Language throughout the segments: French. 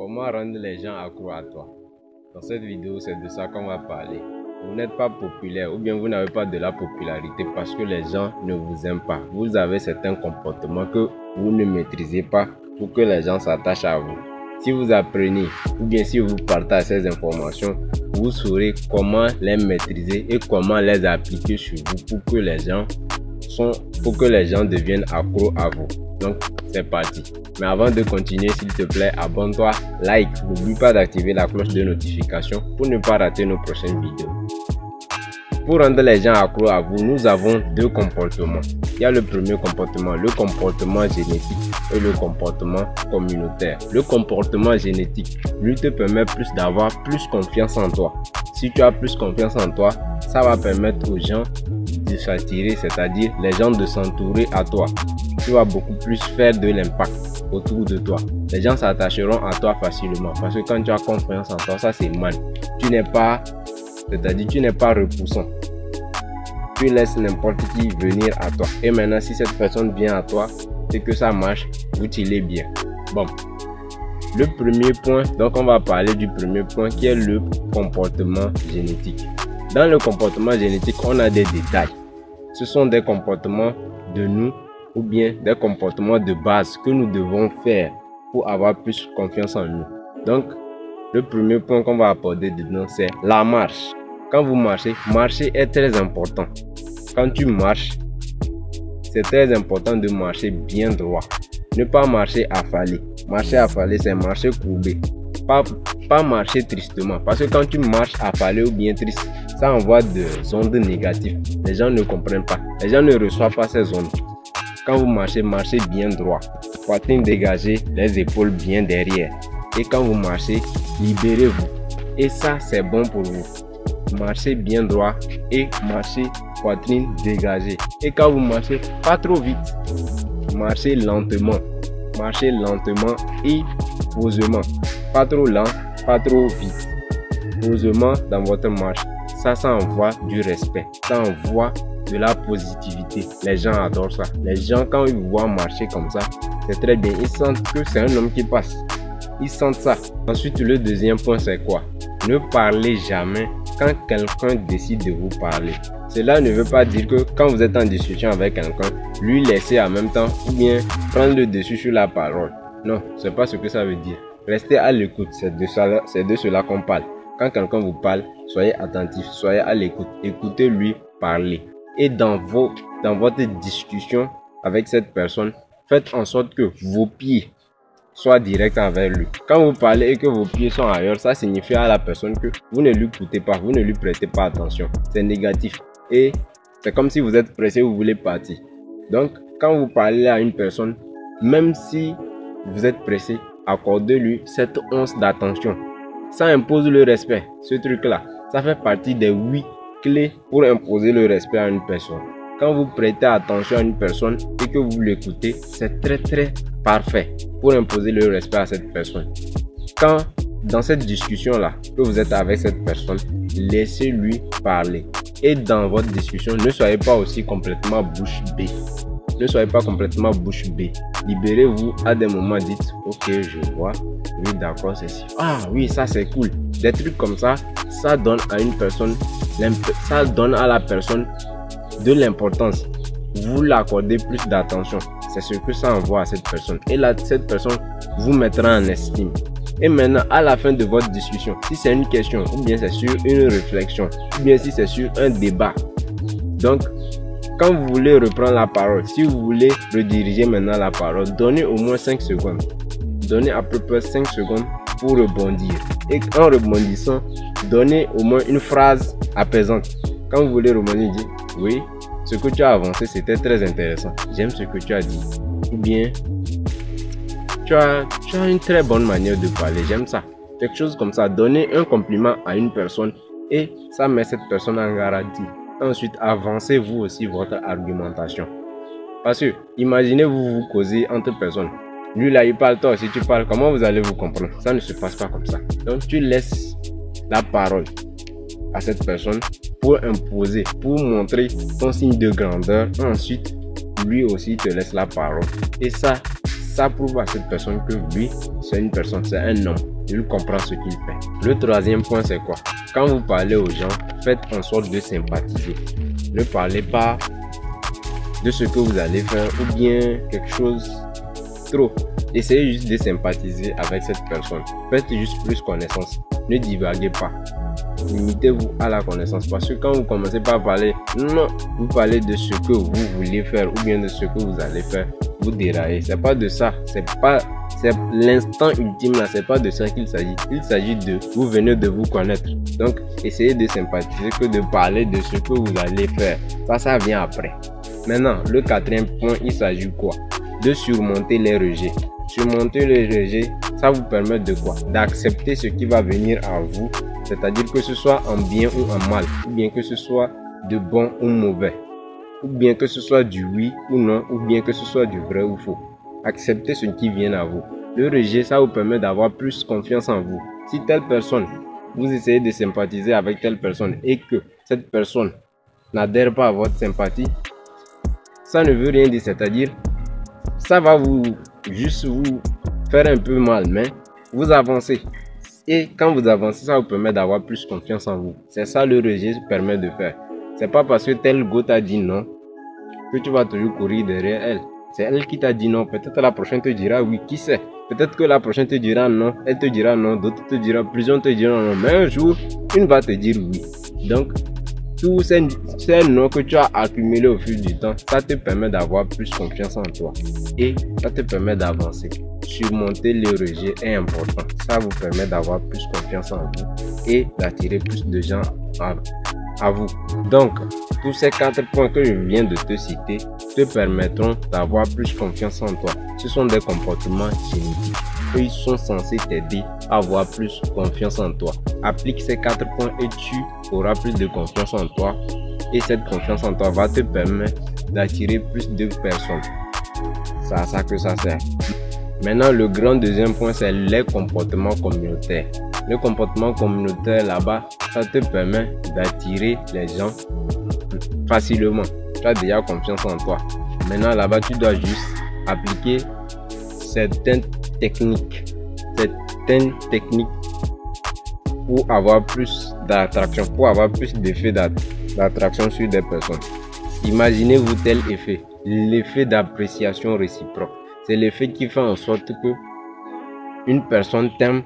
Comment rendre les gens accros à toi? Dans cette vidéo, c'est de ça qu'on va parler. Vous n'êtes pas populaire ou bien vous n'avez pas de la popularité parce que les gens ne vous aiment pas. Vous avez certains comportements que vous ne maîtrisez pas pour que les gens s'attachent à vous. Si vous apprenez ou bien si vous partagez ces informations, vous saurez comment les maîtriser et comment les appliquer sur vous pour que les gens deviennent accros à vous. Donc c'est parti. Mais avant de continuer, s'il te plaît, abonne-toi, like, n'oublie pas d'activer la cloche de notification pour ne pas rater nos prochaines vidéos. Pour rendre les gens accros à vous, nous avons deux comportements. Il y a le premier comportement, le comportement génétique et le comportement communautaire. Le comportement génétique, lui, te permet d'avoir plus confiance en toi. Si tu as plus confiance en toi, ça va permettre aux gens de s'attirer, c'est-à-dire les gens de s'entourer à toi. Tu vas beaucoup plus faire de l'impact autour de toi. Les gens s'attacheront à toi facilement parce que quand tu as confiance en toi, ça c'est mal. Tu n'es pas repoussant. Tu laisses n'importe qui venir à toi. Et maintenant, si cette personne vient à toi et que ça marche, vous tirez bien. Bon. Le premier point, donc on va parler du premier point qui est le comportement génétique. Dans le comportement génétique, on a des détails. Ce sont des comportements de nous ou bien des comportements de base que nous devons faire pour avoir plus confiance en nous. Donc, le premier point qu'on va aborder dedans, c'est la marche. Quand vous marchez, marcher est très important. Quand tu marches, c'est très important de marcher bien droit. Ne pas marcher affalé. Marcher affalé, c'est marcher courbé. Pas marcher tristement. Parce que quand tu marches affalé ou bien triste, ça envoie des ondes négatives. Les gens ne comprennent pas. Les gens ne reçoivent pas ces ondes. Quand vous marchez, marchez bien droit. Poitrine dégagée, les épaules bien derrière. Et quand vous marchez, libérez-vous. Et ça, c'est bon pour vous. Marchez bien droit et marchez poitrine dégagée. Et quand vous marchez, pas trop vite. Marchez lentement. Marchez lentement et posément. Pas trop lent, pas trop vite. Posément dans votre marche. Ça envoie du respect. Ça envoie de la positivité. Les gens adorent ça. Les gens, quand ils vous voient marcher comme ça, c'est très bien. Ils sentent que c'est un homme qui passe. Ils sentent ça. Ensuite, le deuxième point, c'est quoi? Ne parlez jamais quand quelqu'un décide de vous parler. Cela ne veut pas dire que quand vous êtes en discussion avec quelqu'un, lui laisser en même temps ou bien prendre le dessus sur la parole. Non, c'est pas ce que ça veut dire. Restez à l'écoute. C'est de cela qu'on parle. Quand quelqu'un vous parle, soyez attentif, soyez à l'écoute. Écoutez-lui parler. Et dans votre discussion avec cette personne, faites en sorte que vos pieds soient directs envers lui. Quand vous parlez et que vos pieds sont ailleurs, ça signifie à la personne que vous ne lui écoutez pas, vous ne lui prêtez pas attention. C'est négatif. Et c'est comme si vous êtes pressé, vous voulez partir. Donc, quand vous parlez à une personne, même si vous êtes pressé, accordez-lui cette once d'attention. Ça impose le respect, ce truc-là. Ça fait partie des 8 clés pour imposer le respect à une personne. Quand vous prêtez attention à une personne et que vous l'écoutez, c'est très parfait pour imposer le respect à cette personne. Quand dans cette discussion-là que vous êtes avec cette personne, laissez-lui parler. Et dans votre discussion, ne soyez pas aussi complètement bouche bée. Ne soyez pas complètement bouche bée. Libérez-vous à des moments, dites ok, je vois, oui d'accord, c'est si. Ah oui, ça c'est cool. Des trucs comme ça, ça donne à une personne, ça donne à la personne de l'importance. Vous l'accordez plus d'attention. C'est ce que ça envoie à cette personne. Et là, cette personne vous mettra en estime. Et maintenant, à la fin de votre discussion, si c'est une question, ou bien c'est sur une réflexion, ou bien si c'est sur un débat. Donc, quand vous voulez reprendre la parole, si vous voulez rediriger maintenant la parole, donnez au moins 5 secondes. Donnez à peu près 5 secondes pour rebondir. Et en rebondissant, donnez au moins une phrase apaisante. Quand vous voulez rebondir, dites oui, ce que tu as avancé, c'était très intéressant. J'aime ce que tu as dit. Ou bien, tu as une très bonne manière de parler. J'aime ça. Quelque chose comme ça. Donnez un compliment à une personne et ça met cette personne en garantie. Ensuite, avancez vous aussi votre argumentation. Parce que, imaginez vous causez entre personnes. Lui là, il parle, toi aussi tu parles. Comment vous allez vous comprendre? Ça ne se passe pas comme ça. Donc, tu laisses la parole à cette personne pour imposer, pour montrer ton signe de grandeur. Ensuite, lui aussi te laisse la parole. Et ça ça prouve à cette personne que lui, c'est une personne, c'est un homme. Il comprend ce qu'il fait. Le troisième point, c'est quoi? Quand vous parlez aux gens, faites en sorte de sympathiser. Ne parlez pas de ce que vous allez faire ou bien quelque chose trop. Essayez juste de sympathiser avec cette personne. Faites juste plus connaissance. Ne divaguez pas. Limitez-vous à la connaissance, parce que quand vous commencez par parler, non, vous parlez de ce que vous voulez faire ou bien de ce que vous allez faire, vous déraillez. C'est pas de ça, c'est l'instant ultime là, c'est pas de ça qu'il s'agit. Il s'agit de vous venez de vous connaître. Donc essayez de sympathiser que de parler de ce que vous allez faire. Ça vient après. Maintenant, le quatrième point, il s'agit quoi? De surmonter les rejets. Surmonter les rejets, ça vous permet de quoi? D'accepter ce qui va venir à vous, c'est-à-dire que ce soit en bien ou en mal, ou bien que ce soit de bon ou mauvais, ou bien que ce soit du oui ou non, ou bien que ce soit du vrai ou faux. Acceptez ce qui vient à vous. Le rejet, ça vous permet d'avoir plus confiance en vous. Si telle personne, vous essayez de sympathiser avec telle personne et que cette personne n'adhère pas à votre sympathie, ça ne veut rien dire, c'est-à-dire ça va juste vous faire un peu mal, mais vous avancez. Et quand vous avancez, ça vous permet d'avoir plus confiance en vous. C'est ça le rejet permet de faire. C'est pas parce que tel go t'a dit non que tu vas toujours courir derrière elle. C'est elle qui t'a dit non. Peut-être la prochaine te dira oui, qui sait. Peut-être que la prochaine te dira non, elle te dira non, d'autres te diront, plusieurs te diront non. Mais un jour, une va te dire oui. Donc, tous ces noms que tu as accumulés au fil du temps, ça te permet d'avoir plus confiance en toi. Et ça te permet d'avancer. Surmonter le rejet est important. Ça vous permet d'avoir plus confiance en vous et d'attirer plus de gens à vous. Donc, tous ces 4 points que je viens de te citer te permettront d'avoir plus confiance en toi. Ce sont des comportements génétiques. Ils sont censés t'aider à avoir plus confiance en toi. Applique ces 4 points et tu auras plus de confiance en toi. Et cette confiance en toi va te permettre d'attirer plus de personnes. C'est à ça que ça sert. Maintenant, le grand deuxième point, c'est les comportements communautaires. Le comportement communautaire là-bas, ça te permet d'attirer les gens facilement. Tu as déjà confiance en toi. Maintenant, là-bas, tu dois juste appliquer certaines techniques pour avoir plus d'attraction, pour avoir plus d'effet d'attraction sur des personnes. Imaginez-vous tel effet, l'effet d'appréciation réciproque. C'est l'effet qui fait en sorte que une personne t'aime,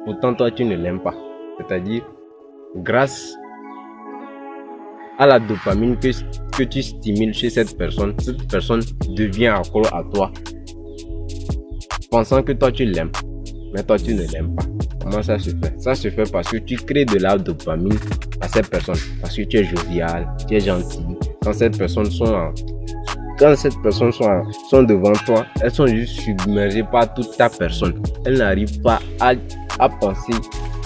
pourtant toi tu ne l'aimes pas. C'est-à-dire, grâce à la dopamine que tu stimules chez cette personne devient accro à toi, pensant que toi tu l'aimes, mais toi tu ne l'aimes pas. Comment ça se fait? Ça se fait parce que tu crées de la dopamine à cette personne, parce que tu es jovial, tu es gentil. Quand ces personnes sont devant toi, elles sont juste submergées par toute ta personne. Elles n'arrivent pas à penser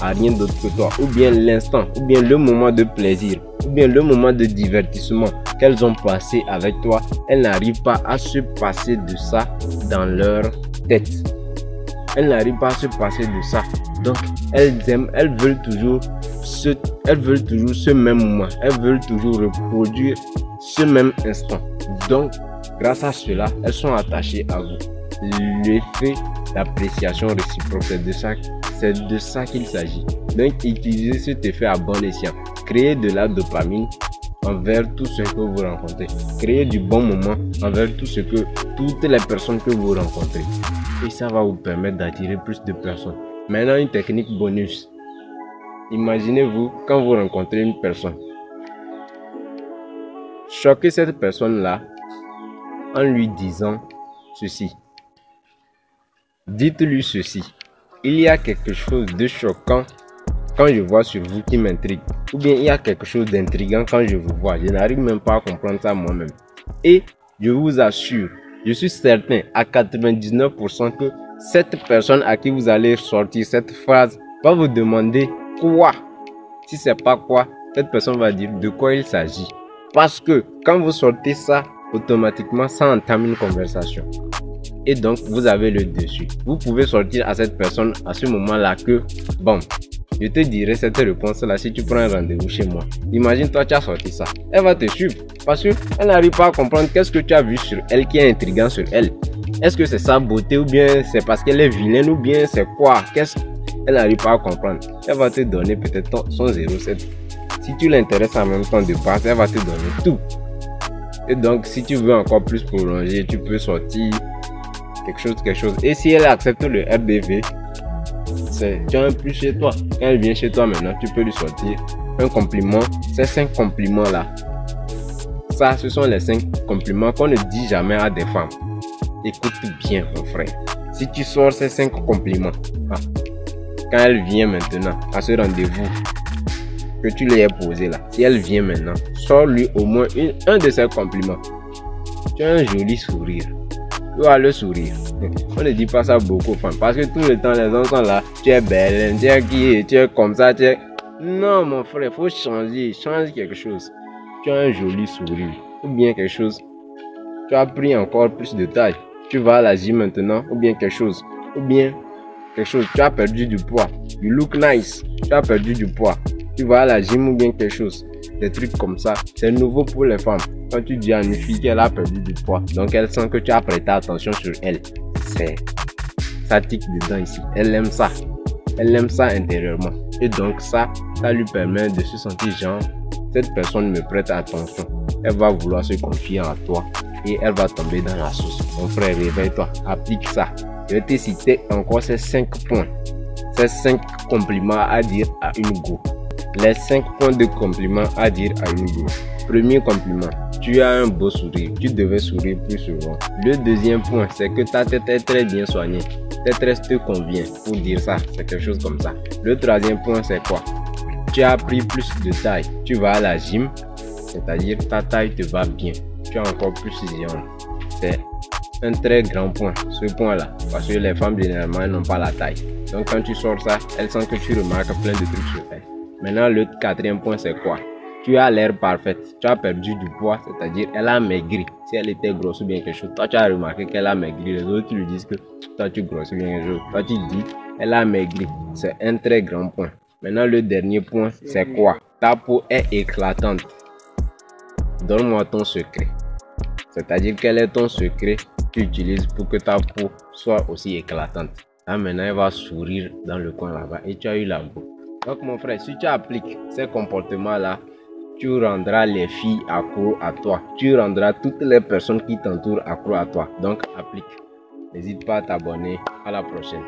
à rien d'autre que toi, ou bien l'instant, ou bien le moment de plaisir, ou bien le moment de divertissement qu'elles ont passé avec toi. Elles n'arrivent pas à se passer de ça dans leur tête. Elles n'arrivent pas à se passer de ça. Donc elles veulent toujours ce même moment. Elles veulent toujours reproduire ce même instant. Donc grâce à cela, elles sont attachées à vous. L'effet d'appréciation réciproque, c'est de ça qu'il s'agit. Donc utilisez cet effet à bon escient. Créez de la dopamine envers tous ceux que vous rencontrez. Créez du bon moment envers toutes les personnes que vous rencontrez. Et ça va vous permettre d'attirer plus de personnes. Maintenant, une technique bonus. Imaginez-vous quand vous rencontrez une personne. Choquez cette personne-là en lui disant ceci. Dites-lui ceci. Il y a quelque chose de choquant quand je vois sur vous qui m'intrigue. Ou bien il y a quelque chose d'intriguant quand je vous vois. Je n'arrive même pas à comprendre ça moi-même. Et je vous assure, je suis certain à 99% que cette personne à qui vous allez sortir cette phrase va vous demander quoi. Si c'est pas quoi, cette personne va dire de quoi il s'agit. Parce que quand vous sortez ça, automatiquement ça entame une conversation. Et donc vous avez le dessus. Vous pouvez sortir à cette personne à ce moment-là que bon, je te dirai cette réponse-là si tu prends un rendez-vous chez moi. Imagine toi tu as sorti ça. Elle va te suivre parce qu'elle n'arrive pas à comprendre qu'est-ce que tu as vu sur elle qui est intriguant sur elle. Est-ce que c'est sa beauté ou bien c'est parce qu'elle est vilaine ou bien c'est quoi? Qu'est-ce qu'elle n'arrive pas à comprendre? Elle va te donner peut-être son 0,7. Si tu l'intéresses en même temps de base, elle va te donner tout. Et donc, si tu veux encore plus prolonger, tu peux sortir quelque chose. Et si elle accepte le RDV, tu as un plus chez toi. Quand elle vient chez toi maintenant, tu peux lui sortir un compliment. Ces 5 compliments là, ça, ce sont les 5 compliments qu'on ne dit jamais à des femmes. Écoute bien, mon frère. Si tu sors ces 5 compliments, quand elle vient maintenant à ce rendez-vous que tu lui as posé là, si elle vient maintenant, sors-lui au moins un de ces compliments. Tu as un joli sourire. Tu vas le sourire. On ne dit pas ça beaucoup aux femmes parce que tout le temps les hommes sont là. Tu es belle, tu es qui, tu es comme ça, tu es... Non, mon frère, il faut changer. Change quelque chose. Tu as un joli sourire. Ou bien quelque chose. Tu as pris encore plus de taille. Tu vas à la gym maintenant. Ou bien quelque chose. Ou bien quelque chose. Tu as perdu du poids. You look nice. Tu as perdu du poids. Tu vas à la gym ou bien quelque chose. Des trucs comme ça. C'est nouveau pour les femmes. Quand tu dis à une fille qu'elle a perdu du poids, donc elle sent que tu as prêté attention sur elle. Ça tique dedans ici. Elle aime ça. Elle aime ça intérieurement. Et donc ça lui permet de se sentir genre, cette personne me prête attention. Elle va vouloir se confier en toi et elle va tomber dans la sauce. Mon frère, réveille-toi. Applique ça. Je vais te citer encore ces 5 points. Ces 5 compliments à dire à une go. Les 5 points de compliments à dire à une go. Premier compliment, tu as un beau sourire, tu devais sourire plus souvent. Le deuxième point, c'est que ta tête est très bien soignée. Ta tête te convient pour dire ça, c'est quelque chose comme ça. Le troisième point, c'est quoi? Tu as pris plus de taille, tu vas à la gym, c'est-à-dire ta taille te va bien. Tu es encore plus viande. C'est un très grand point, ce point-là, parce que les femmes généralement n'ont pas la taille. Donc quand tu sors ça, elles sentent que tu remarques plein de trucs sur elles. Maintenant, le quatrième point, c'est quoi? Tu as l'air parfaite, tu as perdu du poids, c'est-à-dire elle a maigri. Si elle était grosse ou bien quelque chose, toi tu as remarqué qu'elle a maigri. Les autres lui disent que toi tu grossis ou bien quelque chose. Toi tu dis elle a maigri. C'est un très grand point. Maintenant le dernier point, c'est quoi? Ta peau est éclatante. Donne-moi ton secret. C'est-à-dire quel est ton secret que tu utilises pour que ta peau soit aussi éclatante. Là maintenant elle va sourire dans le coin là-bas et tu as eu la go. Donc mon frère, si tu appliques ces comportements-là, tu rendras les filles accro à toi. Tu rendras toutes les personnes qui t'entourent accro à toi. Donc applique. N'hésite pas à t'abonner. À la prochaine.